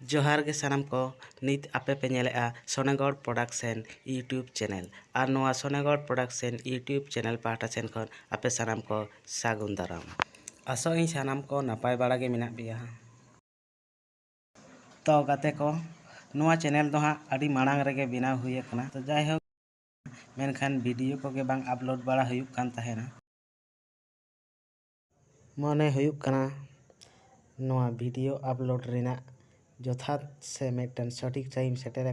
जोहार गे सानाम को नित आपे पे नेलेआ सोनेगौड़ प्रोडक्शन यूट्यूब चैनल और नोआ सोनेगौड़ प्रोडक्शन यूट्यूब चैनल पाहटा सेन खन आपे सानाम को सागुन दाराम आसो इन सानाम को नापाय बाड़ा गे मेना बिया तो गाते को नोआ चैनल दो हाँ अड़ी मांग रेगे बनाव हुई कना तो जाय हो मेनखान वीडियो को गे बांग अपलोड बाड़ा हुयुक कान तहेना मने हुयुक कना नोआ वीडियो अपलोड रेना जथात से मेटन सटीक टाइम सेटेर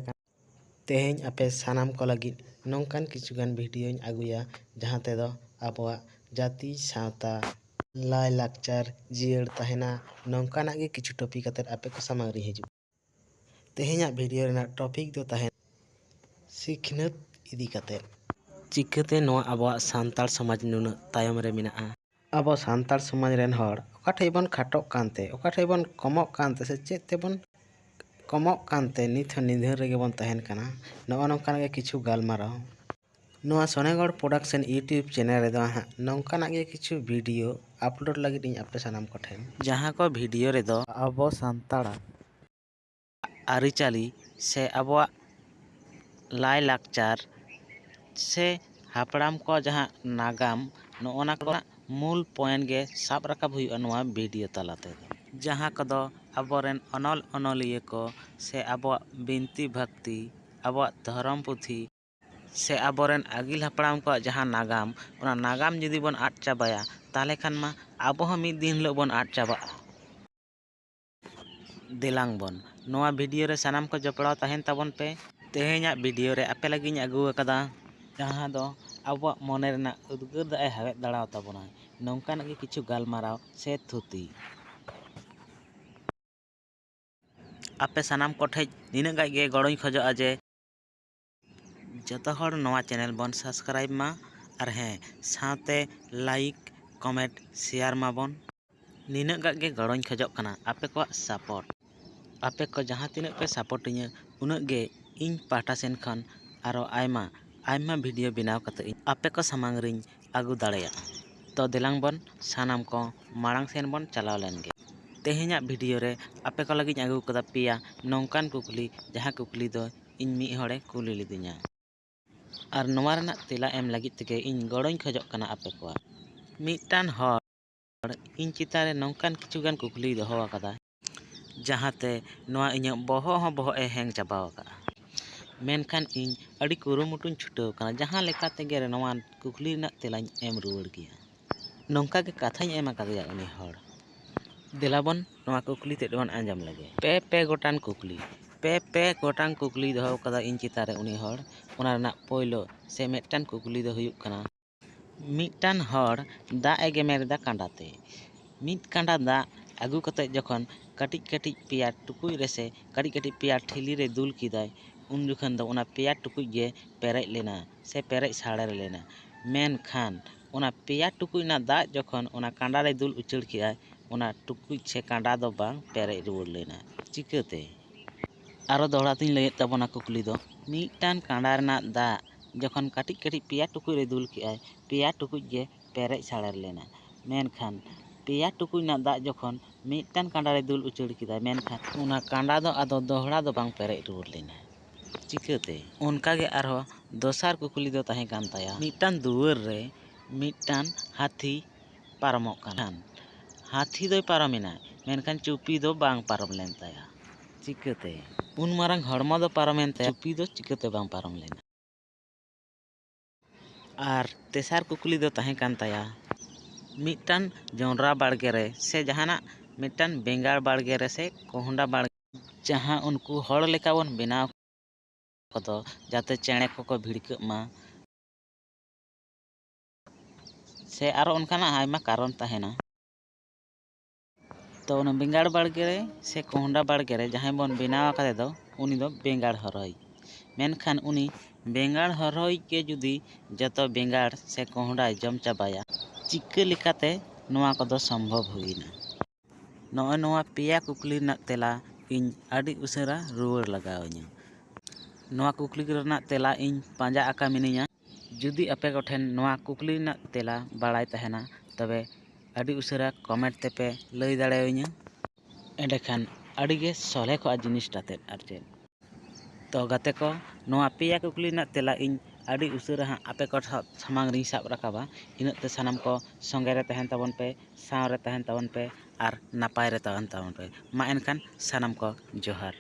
तेहें आपे सानाम को लगी नौकान किचुगान वीडियो आगुया जहाँ तेदो आबोआ जाति सावता लाई लाकचार जियर तहेना नौकाना गे किछु टॉपिक आते आपे को सामग्री हिजु तेहें वीडियो रेना टॉपिक दो तहें सिखनत इदी काते चिकते नोआ आबोआ सांताल समाज नुना तायम रे मिनाआ आबो सांताल समाज रेन हर ओकाठे बन खाटोक कानते ओकाठे बन कमोक कानते से चेत तेबन कमोक कानते निथ निधर रेगे बन तहेन कना नोआ नौकाना गे किछु गालमाराव नोआ सोनेगौड़ प्रोडक्शन यूट्यूब चैनल रे दो हाँ नौकाना गे किछु वीडियो अपलोड लगित इन आपे सानाम को ठेन जहाँ को वीडियो रे दो आबो सांताड़ा आरिचाली से आबोआ लाई लाकचार से हापड़ाम को जहाँ नागाम नोना को मूल पॉइंट गे साब राकाब हुई नोआ वीडियो तलाते जहाँ कदो आबोरेन अनल अनलिये को से आबो बिनती भक्ति आबो धर्म पुथी से आबोरेन आगिल हापड़ाम को जहाँ नागाम उना नागाम जुदी बन आद चाबाया ताले खान मा आबो हम मिद दिन हिलोग बन आद चाबा देलांग बन नोआ वीडियो रे सानाम को जपड़ाव तहेन ताबन पे तेहें वीडियो रे आपे लगी आगू अकदा जहाँ दो आबो मने रेना उद्गार दा हावेत दाड़ाव ताबोना नौकाना गे किछु गालमाराव से थुती आपे सानाम कोठे निना गाय गे गड़ोई खोजोआ जे जतो हर नोआ चैनल बन सब्सक्राइब मा और हें साथे लाइक कमेंट शेयर माबन निना गाय गे गड़ोई खोजोग कना आपे को सपोर्ट आपे को जहाँ तिना पे सपोर्ट इᱧ उना गे इन पाटा सेन खन आरो आयमा आयमा वीडियो बनाव कते आपे को सामांग रिñ आगू दाड़ेया तो देलांग बन सानाम को माड़ांग सेन बन चलाव लेन गे तेहें वीडियो रे आपे को लगी आगू कदा पिया नौकान कुकली जहाँ कुकली दो इन मी हड़े कुली लिदिया और नोआ रेना तेला एम लगी तेगे इन गड़ोई खोजोग कना आपे को मिटान हड़ इन चितारे नौकान किछुगान कुकली दोहो आकदा जहाँते नोआ इᱧ बहो हो बहो ए हैंग चाबाव का मेनखान इन अड़ी कुरुमुटुन छुटाव कना जहाँ लेका तेगे रे नोआ कुकली ना तेलाñ एम रुवाड़ गिया नौका गे कथाñ एम आकादिया उनी हड़ देलाबन नोआ कुकली ते बन आंजम लगे पे गोटान कुकली पे गोटान कुकली दोहो कदा इन चितारे उनी हड़ ओना रेना पोइलो से मेटटान कुकली दो हुयुक कना मिटान हड़ दा ए गेमेरदा कांडाते मिट कांडा दा आगू कते जखन कटिज कटिज पिया टुकुई रे से कटिज कटिज पिया ठिली रे दुल किदाय उन जुखन दो उना पिया टुकुई गे पेरेज लेना से पेरेज साड़े लेना मेनखान उना पिया टुकुई ना दा जखन उना कांडा रे दुल उचड़ कियाय उना टुकुई से कांडा दो बांग पेरेज रुवाड़ लेना चिकाते आरो दोहड़ा तिन लैत ताबोना कुकली दो मिटान कांडा रेना दा जखन कटिज कटिज पिया टुकुई रे दुल कियाय पिया टुकुई गे पेरेज साड़े लेना मेनखान पिया टुकुई ना दा जखन मिटान कांडा रे दुल उचड़ किदाय मेनखान उना कांडा दो आदो दोहड़ा दो बांग पेरेज रुवाड़ लेना चिकाते उनका गे आरो दोसार कुकली दो ताहें कान ताया मिटान दुआर रे मिटान हाथी पारमोग कान हाथी दोय पारमेना मेनखान चुपी दो बांग पारम लेन ताया चिकाते उन मारंग हड़मो दो पारमेन ताया चुपी दो चिकाते बांग पारम लेना आर तेसार कुकली दो ताहें कान ताया मिटान जोंडरा बाड़गे रे से जहाना मिटान बेंगाड़ बाड़गे रे से कोहंडा बाड़गे जहाँ उनको हड़ लेका बन बनाव कदो जाते चेणे को भिड़कग मा से आरो उनकाना आयमा कारण तहेना तो उन बेंगाड़ बाड़गे रे से कोहंडा बाड़गे रे जहाँ बन बनाव कादे दो उनी दो बेंगाड़ हरई मेनखान उनी बेंगाड़ हरई के जुदी जतो बेंगाड़ से कोहंडा जम चाबाया चिक्का लेकाते नोआ कदो संभव हुईना नोआ नोआ पिया कुकली ना तेला इन आड़ी उसेरा रुवाड़ लगावइña नोआ कुकली रेना तेला इन पांजा आका मिनिña जुदी आपे कोठेन नोआ कुकली ना तेला बाड़ाय तहेना तबे आड़ी उसेरा कमेंट तेपे लई दाड़ेवइña एंडेखान ᱟᱹᱰᱤᱜᱮ ᱥᱚᱞᱦᱮ ᱠᱚᱜᱼᱟ ᱡᱤᱱᱤᱥᱴᱟ ᱛᱮᱫ ᱟᱨ ᱪᱮᱫ ᱛᱚ ᱜᱟᱛᱮ ᱠᱚ ᱱᱚᱣᱟ ᱯᱮᱭᱟ ᱠᱩᱠᱞᱤ ᱨᱮᱱᱟᱜ ᱛᱮᱞᱟ ᱤᱧ ᱟᱹᱰᱤ ᱩᱥᱟᱹᱨᱟ ᱦᱟᱸᱜ ᱟᱯᱮ ᱠᱚ ᱥᱟᱢᱟᱝ ᱨᱤᱧ ᱥᱟᱵ ᱨᱟᱠᱟᱵᱟ ᱤᱱᱟᱹᱜ ᱛᱮ ᱥᱟᱱᱟᱢ ᱠᱚ ᱥᱚᱸᱜᱮ ᱨᱮ ᱛᱟᱦᱮᱱ ᱛᱟᱵᱚᱱ ᱯᱮ ᱥᱟᱶ ᱨᱮ ᱛᱟᱦᱮᱱ ᱛᱟᱵᱚᱱ ᱯᱮ ᱟᱨ ᱱᱟᱯᱟᱭ ᱨᱮ ᱛᱟᱦᱮᱱ ᱛᱟᱵᱚᱱ ᱯᱮ ᱢᱟ ᱮᱱᱠᱷᱟᱱ ᱥᱟᱱᱟᱢ ᱠᱚ ᱡᱚᱦᱟᱨ।